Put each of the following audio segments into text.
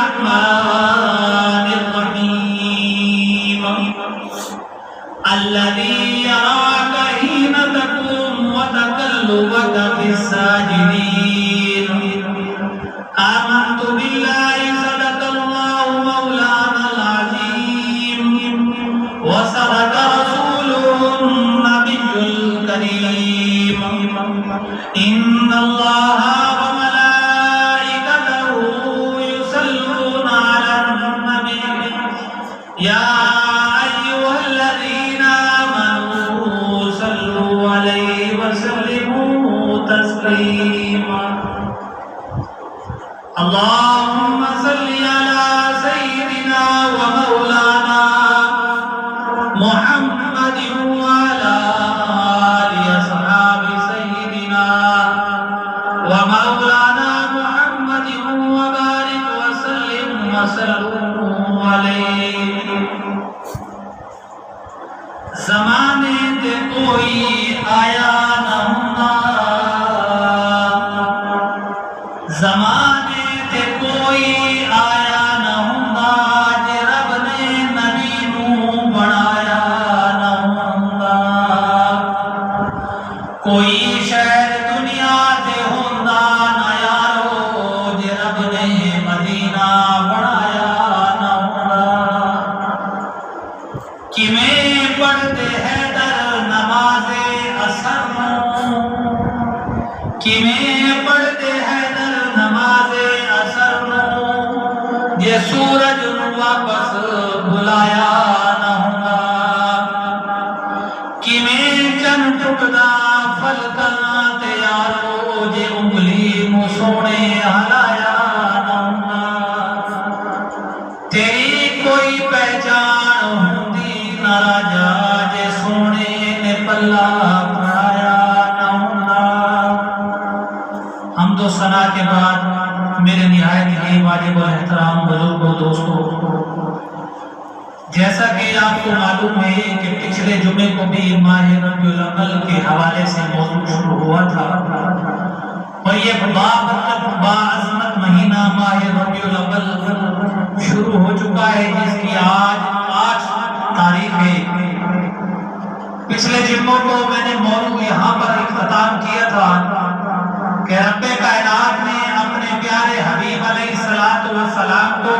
الرحمن الرحيم الذي يراك حين تقوم وتقلبك في الساجدين آمنت بالله صدق الله مولانا العظيم وصدق رسوله النبي الكريم إن الله وملائكته يصلون على النبي يا أيها الذين آمنوا صلوا عليه وسلموا تسليما اللهم صل على سيدنا ومولانا محمد وعلى آل أصحاب سيدنا ومولانا محمد وبارك وسلم وسلم عليه زمانے تے کوئی آیا نہ ہوندا زمانے تے کوئی آیا نہ ہوندا جے رب نے نبی نوں بنایا نہ ہوندا کوئی شہر دنیا تے ہوندا نہ یارو جے رب نے مدینہ بنایا نہ ہوندا کیویں پڑھتے ہیں در نماز اثر کیویں پڑھتے ہیں در نماز اثر یہ سورج واپس بلایا نہ ہوگا کیویں چن ٹکدا فلکاں تے یارو جے انگلی نو سونے ہلایا نہ ہوگا تیری کوئی پہچان ہوندی نہ راجا جے سونے نے پلہ پڑھایا نہ ہوگا حمد و ثنا کے بعد میرے نہایت ہی واجب احترام بزرگوں دوستوں جیسا کہ آپ کو معلوم ہے کہ پچھلے جمعے کو بھی ماہ ربیع الاول کے حوالے سے موضوع شروع ہوا تھا اور یہ باعظمت مہینہ ماہ ربیع الاول شروع ہو چکا ہے جس کی آج 8 تاریخ ہے پچھلے جمعوں کو میں نے موضوع یہاں پر اختتام کیا تھا کہ رب کائنات نے اپنے پیارے حبیب علیہ السلام کو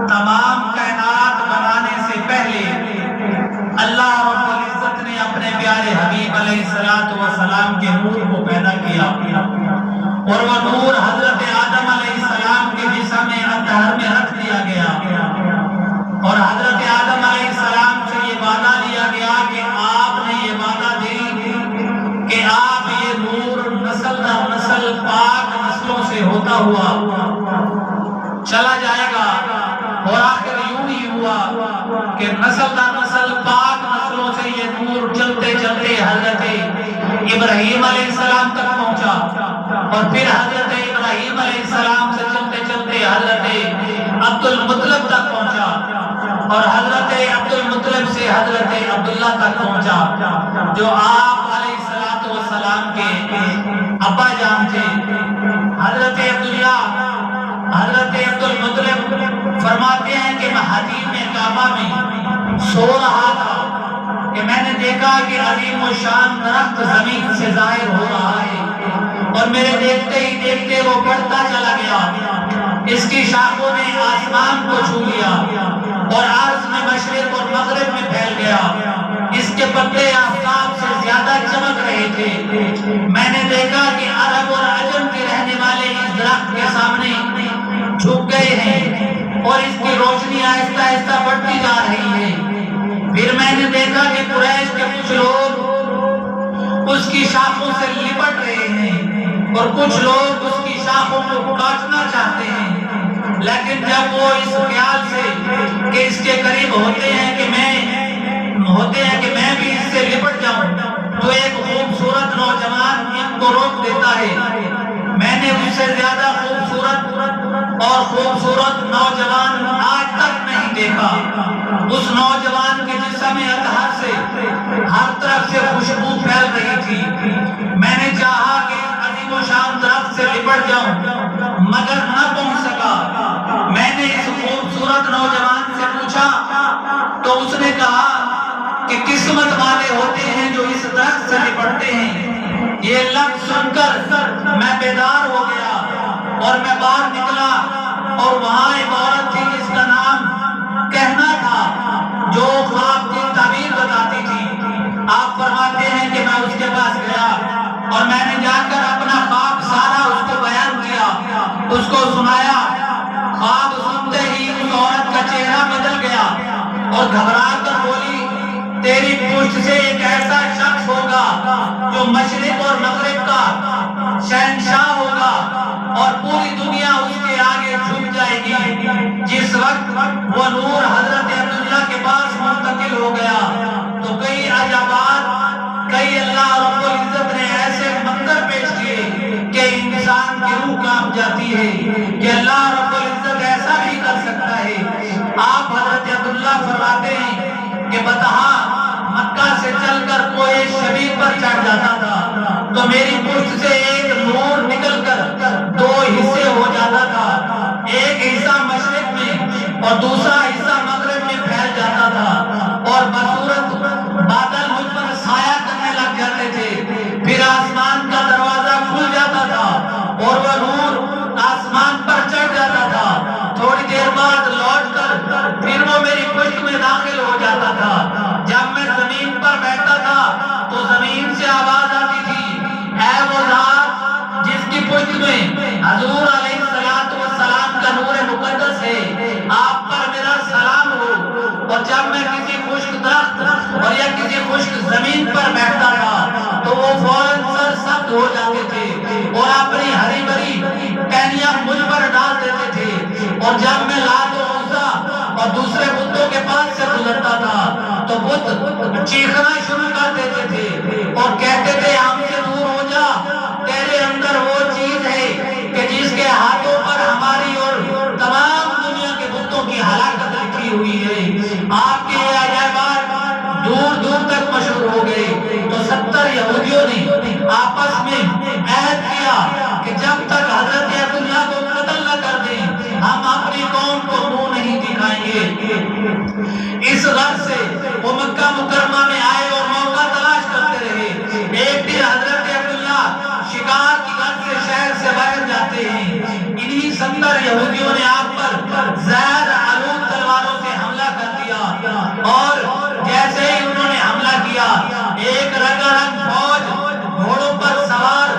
تمام کائنات بنانے سے پہلے اللہ رب العزت نے اپنے پیارے حبیب علیہ السلام کے نور کو پیدا کیا اور وہ نور حضرت آدم علیہ السلام کے جسم اطہر میں رکھ دیا گیا اور حضرت آدم علیہ السلام سے یہ وعدہ لیا گیا کہ آپ نے یہ وعدہ دی کہ آپ یہ نور نسل در نسل پاک نسلوں سے ہوتا ہوا چلا جائے گا اور آخر یوں ہی ہوا کہ نسل در نسل پاک نسلوں سے یہ نور چلتے چلتے حضرت ابراہیم علیہ السلام تک پہنچا اور پھر حضرت ابراہیم علیہ السلام سے چلتے چلتے حضرت عبد المطلب تک پہنچا اور حضرت عبد المطلب سے حضرت عبداللہ تک پہنچا جو آپ علیہ السلام کے ابا جان تھے حضرت عبداللہ حضرت عبد المطلب فرماتے ہیں کہ میں حدیم کعبہ میں سو رہا تھا کہ میں نے دیکھا کہ عظیم و شان درخت زمین سے ظاہر ہو رہا ہے اور میرے دیکھتے ہی دیکھتے وہ بڑھتا چلا گیا اس کی شاخوں نے آسمان کو چھو لیا اور عرض میں مشرق اور مغرب میں پھیل گیا اس کے پتے آفتاب سے زیادہ چمک رہے تھے میں نے دیکھا کہ عرب اور عجم کے رہنے والے اس درخت کے سامنے جھک گئے ہیں اور اس کی روشنی آہستہ آہستہ بڑھتی جا رہی ہے پھر میں نے دیکھا کہ قریش کے کچھ لوگ اس کی شاخوں سے لپٹ رہے ہیں اور کچھ لوگ اس کی شاخوں کو کاٹنا چاہتے ہیں لیکن جب وہ اس خیال سے کہ اس کے قریب ہوتے ہیں کہ میں بھی اس سے لپٹ جاؤں تو ایک خوبصورت نوجوان ان کو روک دیتا ہے میں نے اس سے زیادہ خوبصورت نوجوان آج تک نہیں دیکھا اس نوجوان کے جسم اطہر سے ہر طرف سے خوشبو پھیل رہی تھی میں نے چاہا کہ عظیم و شان درخت سے لپٹ جاؤں مگر نہ پہنچ سکا میں اور وہاں ایک عورت تھی جس کا نام کہنا تھا، جو خواب کی تعبیر بتاتی تھی۔ آپ فرماتے ہیں کہ میں اس کے پاس گیا اور میں نے جا کر اپنا خواب سارا اس کو بیان کیا، اس کو سنایا۔ خواب سنتے ہی اس عورت کا چہرہ بدل گیا اور گھبرا کر بولی، تیری پشت سے ایک ایسا شخص ہوگا جو مشرق اور مغرب کا شہنشاہ ہوگا اور پوری دنیا اس کے آگے جھک جائے گی۔ جس وقت وہ نور حضرت عبداللہ کے پاس منتقل ہو گیا تو کئی عجائبات، کئی اللہ رب العزت نے ایسے منظر پیش کیے کہ انسان کی روح کانپ جاتی ہے کہ اللہ رب العزت ایسا بھی کر سکتا ہے۔ آپ حضرت عبداللہ فرماتے ہیں کہ بتہا مکہ سے چل کر کوئی شبیر پر چڑھ جاتا تھا تو میری پشت سے ایک نور نکل کر دو حصے ہو جاتا تھا، ایک حصہ مشرق میں اور دوسرا حصہ مغرب میں پھیل جاتا تھا اور بصورت بادل مجھ پر سایہ کرنے لگ جاتے تھے۔ پھر آسمان کا دروازہ کھل جاتا تھا اور وہ نور آسمان پر چڑھ جاتا تھا۔ تھوڑی دیر بعد لوٹ کر پھر وہ میری پشت میں داخل ہو جاتا تھا۔ جب میں زمین پر بیٹھتا تھا تو زمین سے آواز آتی تھی، اے وہ ذات جس کی پشت میں حضور علیہ السلام کا نور مقدس ہے، آپ پر میرا سلام ہو۔ اور جب میں کسی خشک درخت اور یا کسی خشک زمین پر بیٹھتا تھا تو وہ فوراً سر سخت ہو جاتے تھے اور اپنی ہری بھری ٹہنیاں مجھ پر ڈال دیتے تھے۔ اور جب میں لات و عزا اور دوسرے بتوں کے پاس سے گزرتا تھا تو بت چیخنا شروع کر دیتے تھے اور کہتے تھے، ہم سے دور ہو جا، تیرے اندر وہ چیز ہے کہ جس کے ہاتھوں پر ہماری اور تمام دنیا کے بتوں کی ہلاکت لکھی ہوئی ہے۔ آپ کے یہ عجائبات دور دور تک مشہور ہو گئے تو 70 یہودیوں نے آپس میں عہد کیا کہ جب تک حضرت عبداللہ کو قتل نہ کر دیں ہم اپنی قوم کو منہ نہیں دکھائیں گے۔ اس غرض سے وہ مکہ مکرمہ میں آئے اور موقع تلاش کرتے رہے۔ ایک دن حضرت عبداللہ شکار کی غرض سے شہر سے باہر جاتے ہیں۔ انہی 70 یہودیوں نے آپ پر زہر آلود تلواروں سے حملہ کر دیا اور جیسے ہی انہوں نے حملہ کیا ایک رنگا رنگ فوج گھوڑوں پر سوار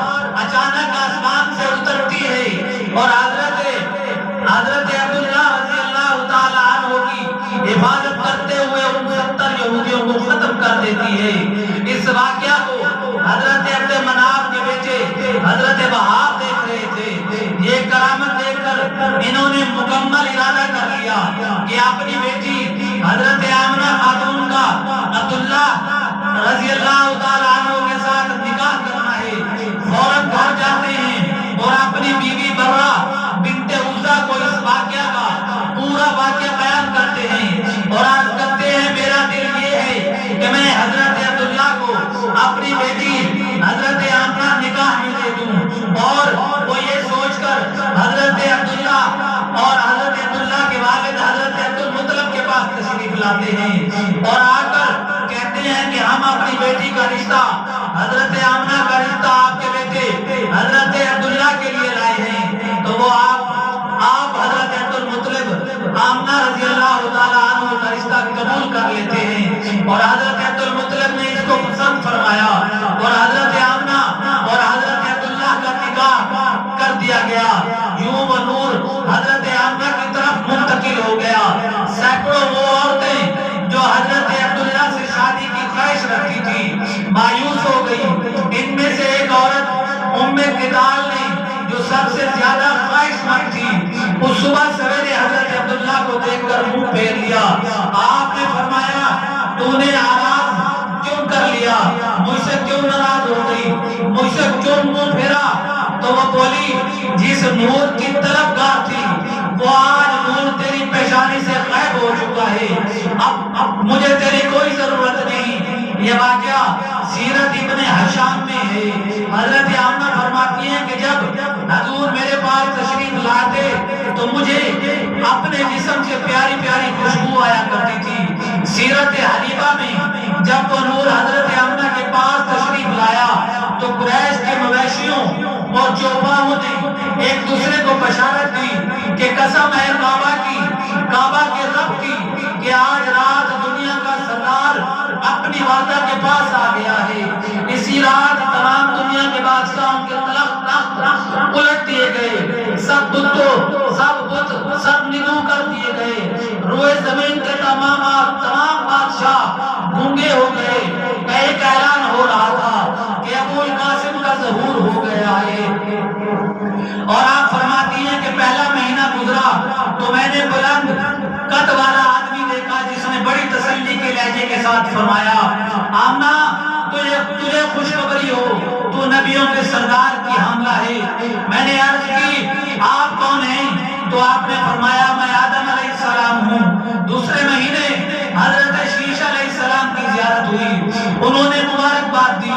اچانک آسمان سے اترتی ہے اور حضرت عبداللہ رضی اللہ تعالی عنہ کی حفاظت کرتے ہوئے ان 70 یہودیوں کو ختم کر دیتی ہے۔ اس واقعہ کو حضرت عبد مناف کے بیٹے حضرت وہاب دیکھ رہے تھے۔ یہ کرامت دیکھ کر انہوں نے مکمل ارادہ کر لیا کہ اپنی بیٹی حضرت آمنہ خاتون کا عبداللہ رضی اللہ تعالی عنہ کے ساتھ نکاح کرنا ہے۔ فوراً گھر جاتے ہیں اور اپنی بیوی برہ بنت عزا کو اس واقعہ کا پورا واقعہ بیان کرتے ہیں اور عرض کرتے ہیں، میرا دل یہ ہے کہ میں حضرت عبداللہ کو اپنی بیٹی حضرت آمنہ نکاح میں دے دوں۔ اور وہ یہ سوچ کر حضرت عبداللہ اور حضرت عبداللہ کے والد حضرت عبدالمطلب کے پاس تشریف لاتے ہیں اور آ کر کہتے ہیں کہ ہم اپنی بیٹی کا رشتہ، حضرت آمنہ کا رشتہ آپ کے بیٹے حضرت عبداللہ کے لیے لائے ہیں۔ تو وہ آپ حضرت عبدالمطلب آمنہ رضی اللہ تعالی عنہ کا رشتہ قبول کر لیتے ہیں اور حضرت عبدالمطلب نے اس کو پسند فرمایا اور حضرت آمنہ اور حضرت عبداللہ کا نکاح کر دیا گیا۔ یوں وہ نور حضرت آمنہ کی طرف منتقل ہو گیا۔ سینکڑوں وہ عورتیں جو حضرت عبداللہ سے شادی کی خواہش رکھتی تھی مایوس ہو گئی۔ ان میں سے ایک عورت ام قتال نے جو سب سے زیادہ خواہش مند تھی، اس صبح سویرے حضرت عبداللہ کو دیکھ کر منہ پھیر لیا۔ آپ نے فرمایا، تو نے آراز کیوں کر لیا؟ مجھ سے کیوں ناراض ہو گئی؟ مجھ سے کیوں منہ پھیرا؟ تو وہ بولی، جس نور کی طلبگار تھی وہ آج نور تیری پیشانی سے غائب ہو چکا ہے، اب مجھے تیری کوئی ضرورت نہیں۔ یہ واقعہ سیرت ابن حشام میں ہے۔ حضرت آمنہ فرماتی ہیں کہ جب حضور میرے پاس تشریف لاتے تو مجھے اپنے جسم سے پیاری پیاری خوشبو آیا کرتی تھی۔ سیرت حنیفہ میں جب وہ نور حضرت آمنہ کے پاس تشریف لایا تو قریش کے مویشیوں اور چوپاہوں نے ایک دوسرے کو بشارت دی کہ قسم ساتھ فرمایا آمنہ تجھے خوشخبری ہو، تو نبیوں کے سردار کی حاملہ ہے۔ میں نے عرض کی آپ کون ہیں؟ تو آپ نے فرمایا میں آدم علیہ السلام ہوں۔ دوسرے مہینے حضرت شیش علیہ السلام کی زیارت ہوئی، انہوں نے مبارکباد دی۔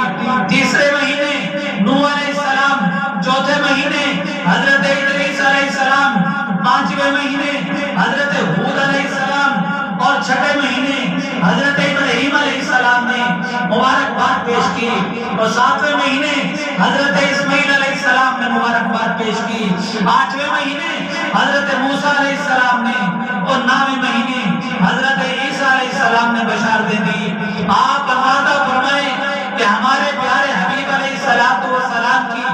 تیسرے مہینے نوح علیہ السلام، چوتھے مہینے حضرت ادریس علیہ السلام، پانچویں مہینے حضرت ہود علیہ السلام اور چھٹے مہینے حضرت ابراہیم علیہ السلام نے مبارکباد پیش کی، اور ساتویں مہینے حضرت اسماعیل علیہ السلام نے مبارکباد پیش کی، آٹھویں مہینے حضرت موسیٰ علیہ السلام نے، اور نویں مہینے حضرت عیسیٰ علیہ السلام نے بشارتیں دی۔ آپ اندازہ فرمائیں کہ ہمارے پیارے حبیب علیہ السلام کی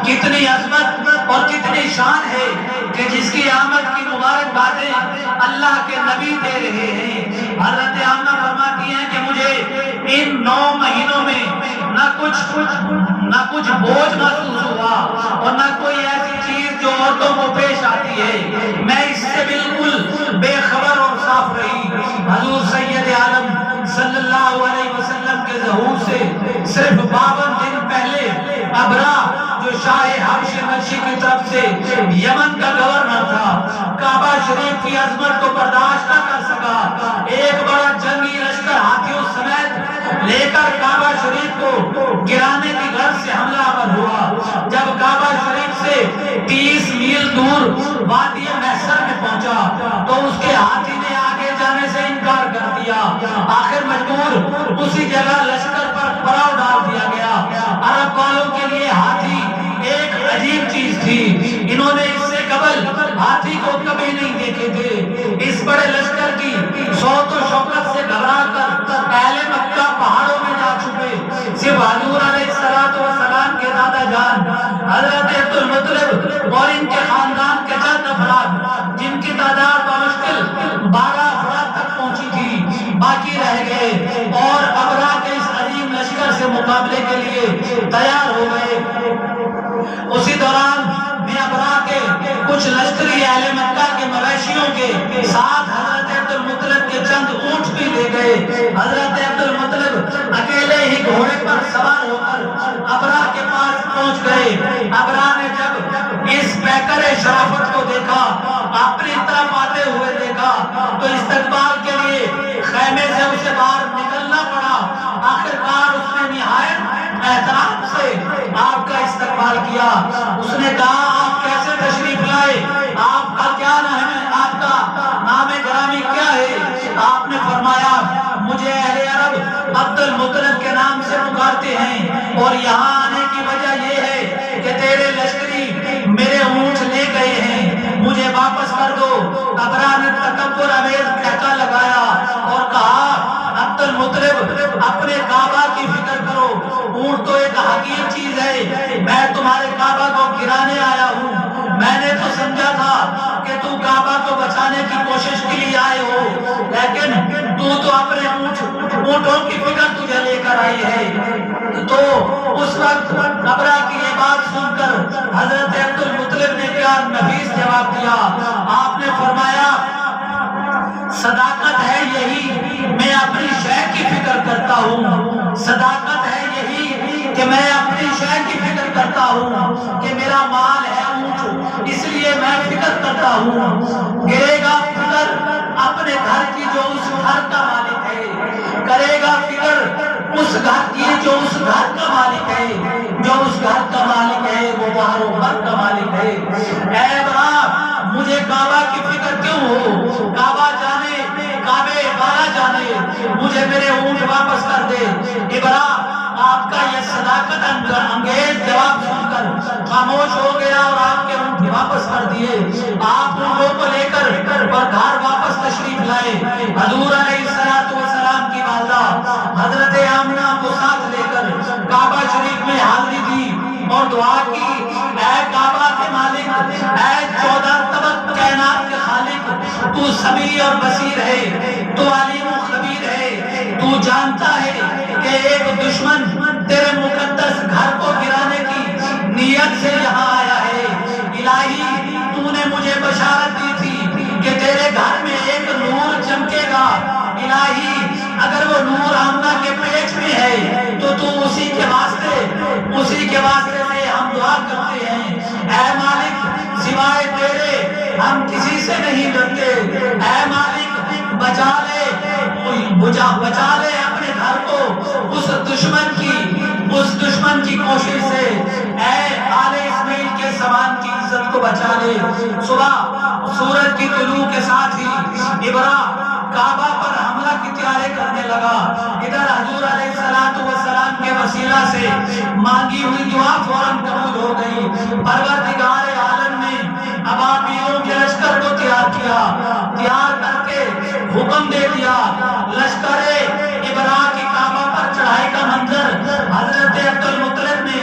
کتنی عظمت اور کتنی شان ہے کہ جس کی آمد کی مبارکبادیں اللہ کے نبی دے رہے ہیں۔ حضرت آمنہ فرماتی ہیں کہ مجھے ان 9 مہینوں میں نہ کچھ بوجھ محسوس ہوا اور نہ کوئی ایسی چیز جو عورتوں کو پیش آتی ہے، میں اس سے بالکل بے خبر اور صاف رہی۔ حضور سید عالم صلی اللہ علیہ وسلم کے ظہور سے صرف 52 دن پہلے ابرا جو شاہ حبش نشی کی طرف سے یمن کا گورنر تھا، کعبہ شریف کی عظمت کو برداشت نہ کر سکا، ایک بڑا جنگی لشکر ہاتھیوں سمیت لے کر کعبہ شریف کو گرانے کی غرض سے حملہ آور ہوا۔ جب کعبہ شریف سے 30 میل دور وادی محشر میں پہنچا تو اس کے ہاتھی نے آگے جانے سے انکار کر دیا، آخر مجبور اسی جگہ لشکر پر پڑاؤ ڈال دیا گیا۔ عرب والوں کے لیے ہاتھی ایک عجیب چیز تھی، انہوں نے اس سے قبل ہاتھی کو کبھی نہیں دیکھے تھے۔ اس بڑے لشکر کی صوت و شوکت سے گھبرا کر اہل مکہ پہاڑوں میں جا چھپے، صرف حضور علیہ السلام کے دادا جان حضرت عبد المطلب اور ان کے خاندان کے چند افراد جن کی تعداد بمشکل 12 افراد تک پہنچی تھی باقی رہ گئے اور ابرا کے اس عظیم لشکر سے مقابلے کے لیے تیار ہو گئے۔ اسی دوران میں ابرا کے کچھ لشکری اہل مکہ کے مویشیوں کے ساتھ حضرت عبد المطلب کے چند اونٹ بھی لے گئے۔ حضرت عبد المطلب اکیلے ہی گھوڑے پر سوار ہو کر ابرا کے پاس پہنچ گئے۔ ابرا نے جب اس پیکر شرافت کو دیکھا، اپنی طرف آتے ہوئے دیکھا تو استقبال کے لیے خیمے سے اسے باہر نکلنا پڑا۔ آخرکار اس نے نہایت احترام سے آپ کا استقبال کیا۔ اس نے کہا آپ کیسے تشریف لائے، آپ کا کیا نام ہے، آپ کا نام گرامی کیا ہے؟ آپ نے فرمایا مجھے اہل عرب عبد المطلب کے نام سے پکارتے ہیں، اور یہاں آنے کی وجہ یہ ہے کہ تیرے لشکری میرے اونٹ لے گئے ہیں، مجھے واپس کر دو۔ ابرا نے تکبر آمیز ٹھکا لگایا اور کہا عبد المطلب اپنے کعبہ کی فکر کرو، اونٹ تو ایک حقیر چیز ہے، میں تمہارے کعبہ کو گرانے آیا ہوں، میں نے تو سمجھا تھا کہ تو کعبہ کو بچانے کی کوشش کے لیے آئے ہو، لیکن تو اپنے اونٹوں کی فکر تجھے لے کر آئی ہے۔ تو اس وقت ابرا کی یہ بات سن کر حضرت عبد المطلب نے کیا نفیس جواب دیا۔ آپ نے فرمایا صداقت ہے یہی میں اپنی شے کی فکر کرتا ہوں، صداقت ہے یہی کہ میں اپنی شے کی فکر کرتا ہوں کہ میرا مال ہے اونٹ، اس لیے میں فکر کرتا ہوں۔ کرے گا فکر اپنے گھر کی جو اس گھر کا مالک ہے، کرے گا فکر اس گھر کی جو اس گھر کا مالک ہے، جو اس گھر کا مالک ہے وہ باہر و بر کا مالک ہے۔ اے ابرا مجھے کعبہ کی فکر کیوں ہو، کعبہ جانے، کعبے والا جانے، مجھے میرے اونٹ واپس کر دے۔ ابرا آپ کا یہ صداقت انگیز جواب سن کر خاموش ہو گیا اور آپ کے اونٹ واپس کر دیے۔ آپ اونٹوں کو لے کر گھر واپس تشریف لائے۔ حضور علیہ السلام کی والدہ حضرت آمنہ کو ساتھ لے کر کعبہ شریف میں حاضری دی اور دعا کی، اے کعبہ کے مالک، اے 14 طبق کائنات کے خالق، تو سمیع اور بصیر ہے، تو علیم و خبیر ہے، تو جانتا ہے کہ ایک دشمن تیرے مقدس گھر کو گرانے کی نیت سے یہاں آیا ہے۔ الہی تو نے مجھے بشارت دی تھی کہ تیرے گھر میں ایک نور چمکے گا، الہی اگر وہ نور ہم کسی سے نہیں ڈرتے، اے مالک بچا لے بچا لے اپنے گھر کو اس دشمن کی کوشش سے، اے آل اسماعیل کے سامان کی عزت کو بچا لے۔ صبح سورج کی طلوع کے ساتھ ہی ابراہ کعبہ پر حملہ کی تیاری کرنے لگا۔ ادھر حضور علیہ السلام کے وسیلہ سے مانگی ہوئی دعا فوراً قبول ہو گئی۔ پروردگار عالم نے ابابیلوں کے لشکر کو تیار کر کے حکم دے دیا۔ لشکر ابراہ کی کعبہ پر چڑھائی کا منظر حضرت عبد المطلب نے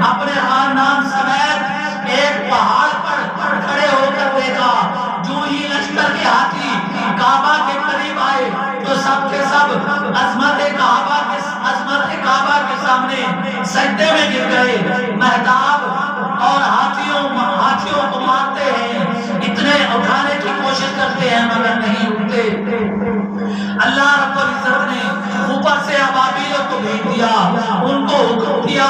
اپنے خاندان سمیت ایک پہاڑ پر کھڑے ہو کر دیکھا۔ جو ہی لشکر کے ہاتھی کعبہ کے قریب آئے تو سب کے سب عظمت کعبہ کے سامنے سجدے میں گر گئے۔ مہتاب اور ہاتھیوں کو مارتے ہیں، اتنے اٹھانے کی کوشش کرتے ہیں مگر نہیں اٹھتے۔ اللہ رب العزت نے اوپر سے ابابیلوں کو بھیج دیا، ان کو حکم دیا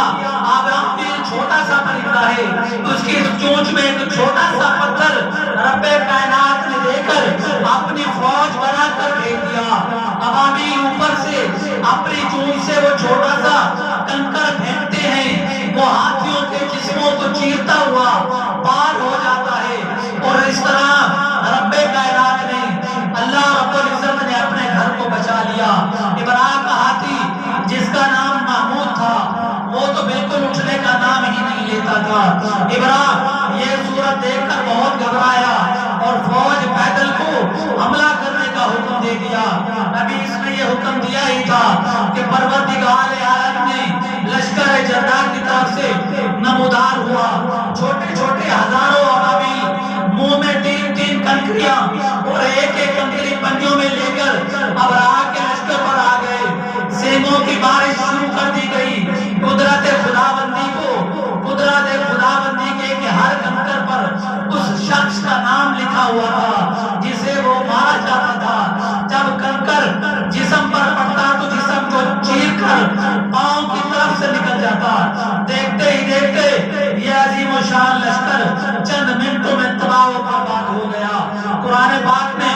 ابابیل چھوٹا سا پرندہ ہے، اس کی چونچ میں ایک چھوٹا سا پتھر رب کائنات نے دے کر اپنی فوج بنا کر بھیج دیا۔ ابابیل اوپر سے اپنی چونچ سے وہ چھوٹا سا کنکر پھینکتے ہیں، وہ ہاتھیوں کے جسموں کو چیرتا ہوا پار ہو جاتا ہے، اور اس طرح رب کائنات نے اللہ رب العزت نے اپنے گھر کو بچا لیا۔ ابراہ کا ہاتھی جس کا نام محمود تھا وہ تو بالکل اٹھنے کا نام ہی نہیں لیتا تھا۔ ابراہ یہ صورت دیکھ کر بہت گھبرایا اور فوج پیدل کو حملہ کرنے کا حکم دے دیا۔ نبی اس نے یہ حکم دیا ہی تھا کہ پروردگار عالم نے لشکر جرار کی طرف سے نمودار ہوا۔ چھوٹے چھوٹے ہزاروں ابابیل منہ میں تین تین کنکریاں اور ایک ایک کنکری پنیوں میں لے کر ابراہ کے لشکر پر آ گئے۔ سینگوں کی بارش شروع کر دی گئی۔ قدرت خداوندی کے کہ ہر کنکر پر اس شخص کا نام لکھا ہوا تھا جسے وہ مارا جاتا تھا۔ جب کنکر جسم پر پڑتا تو جسم کو چیر کر پاؤں کی طرف سے نکل جاتا۔ دیکھتے ہی دیکھتے یہ عظیم و شان لشکر چند منٹوں میں تباہ و برباد ہو گیا۔ قرآن پاک نے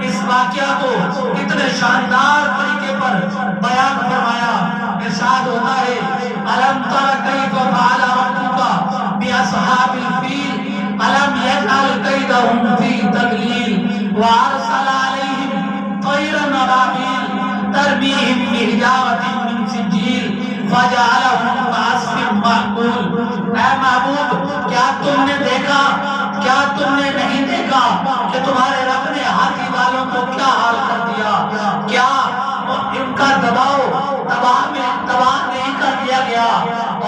اس واقعہ کو اتنے شاندار طریقے پر بیان فرمایا۔ ارشاد ہوتا ہے الم تر کیف فعل ربک باصحاب الفیل الم یجعل کیدہم فی تضلیل وارسل علیہم طیرا ابابیل ترمیہم بحجارۃ من سجیل فجعلہم کعصف مأکول۔ اے محبوب کیا تم نے دیکھا، کیا تم نے نہیں دیکھا کہ تمہارے رب نے ہاتھی والوں کو کیا حال کر دیا؟ کیا ان کا تباہ نہیں کر دیا گیا،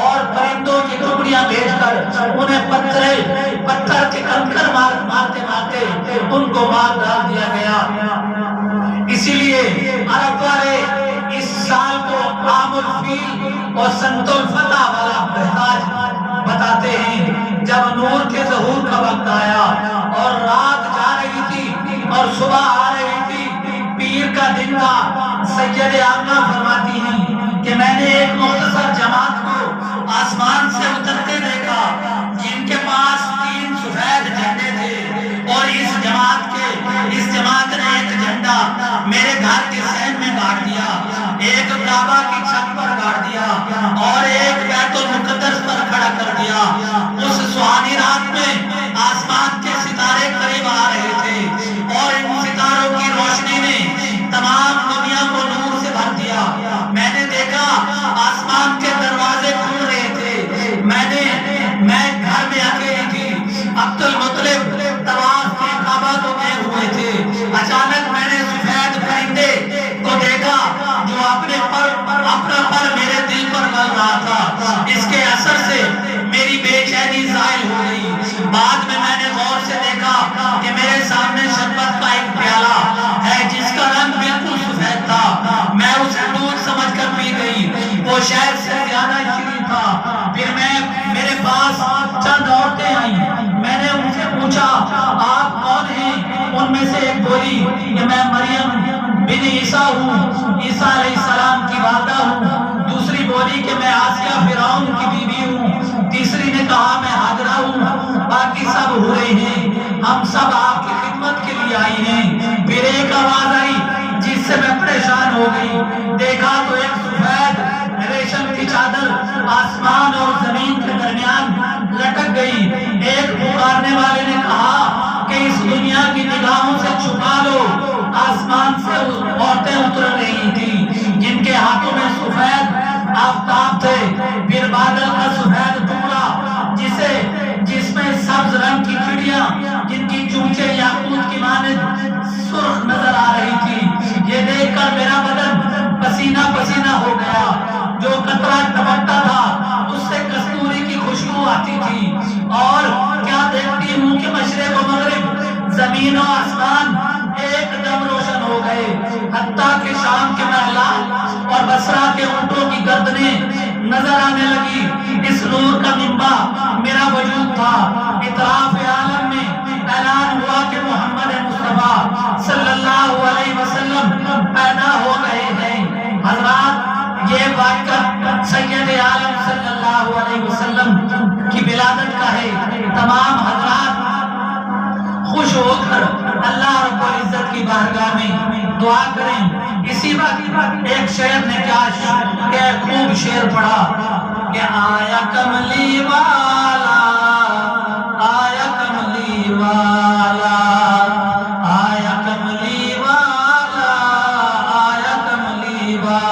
اور پرندوں کی ٹکڑیاں بھیج کر انہیں پتھر کے کنکر مارتے مارتے ان کو مار ڈال دیا گیا۔ اسی لیے عرب والے اس سال کو عام الفیل اور سنت الفتح والا بہتاج بتاتے ہیں۔ جب نور کے ظہور کا وقت آیا اور رات جا رہی تھی اور صبح آ رہی تھی، پیر کا دن تھا، سید آمنہ فرماتی ہیں کہ میں نے ایک مختصر جماعت کو آسمان سے اترتے دیکھا جن کے پاس 3 سفید جھنڈے تھے، اور اس جماعت نے ایک جھنڈا میرے گھر کے صحن میں گاڑ دیا، ایک کعبہ کی چھت پر گاڑ دیا، اور ایک بیت المقدس پر کھڑا کر دیا۔ اس سہانی رات میں آسمان کے ستارے قریب آ رہے تھے، اور ان ستاروں کی روشنی نے تمام دنیا کو نور سے بھر دیا۔ میں نے دیکھا آسمان کے دروازے کھل رہے تھے۔ میں گھر میں اکیلی تھی، عبد المطلب طواف کے کعبہ کو گئے ہوئے تھے۔ اچانک میں نے سفید پرندے کو دیکھا جو اپنا پر میرے دل پر مل رہا تھا۔ اس کے اثر سے میری بے چینی زائل ہو گئی۔ بعد میں نے غور سے دیکھا کہ میرے سامنے شربت کا ایک پیالہ ہے جس کا رنگ بالکل سفید تھا۔ میں اسے دودھ سمجھ کر پی گئی، وہ شہد سے زیادہ شیریں تھا۔ پھر میرے پاس چند عورتیں آئیں، میں نے ان سے پوچھا آپ کون ہیں؟ ان میں سے ایک بولی کہ میں مریم بن عیسیٰ ہوں، عیسیٰ علیہ السلام کی والدہ ہوں۔ دوسری بولی کہ میں آسیہ فرعون کی بیوی ہوں۔ تیسری نے کہا میں ہاجرہ ہوں۔ باقی سب ہوئے ہیں۔ ہم سب آپ کی خدمت کے لیے آئے ہیں۔ پھر ایک آواز آئی جس سے میں پریشان ہو گئی، دیکھا تو ایک سفید ریشم کی چادر آسمان اور زمین کے درمیان لٹک گئی۔ ایک پکارنے والے نے کہا کہ اس دنیا کی نگاہوں سے چھپا لو۔ آسمان سے عورتیں اتر رہی تھی جن کے ہاتھوں میں سفید آفتاب تھے، پھر بادل کا سفید ٹکڑا جس میں سبز رنگ کی چڑیاں جن کی چونچیں یاقوت کی مانند سرخ نظر آ رہی تھی۔ یہ دیکھ کر میرا بدن پسینہ پسینہ ہو گیا۔ جو قطرہ ٹپکتا تھا اس سے کستوری کی خوشبو آتی تھی، اور کیا دیکھتی ہوں کہ مشرق و مغرب، زمین و آسمان ایک دم روشن ہو گئے، حتیٰ کہ شام کے محلات اور بصرہ کے اونٹوں کی گردنیں نظر آنے لگی۔ اس نور کا منبع میرا وجود تھا۔ اطراف عالم میں اعلان ہوا کہ محمد مصطفیٰ صلی اللہ علیہ وسلم پیدا ہو رہے ہیں۔ حضرات، یہ واقعہ سید عالم صلی اللہ علیہ وسلم کی ولادت کا ہے۔ تمام حضرات خوش ہو کر اللہ رب العزت کی بارگاہ میں دعا کریں۔ اسی وقت ایک شعر نے کیا خوب شعر پڑھا کہ آیا کملی والا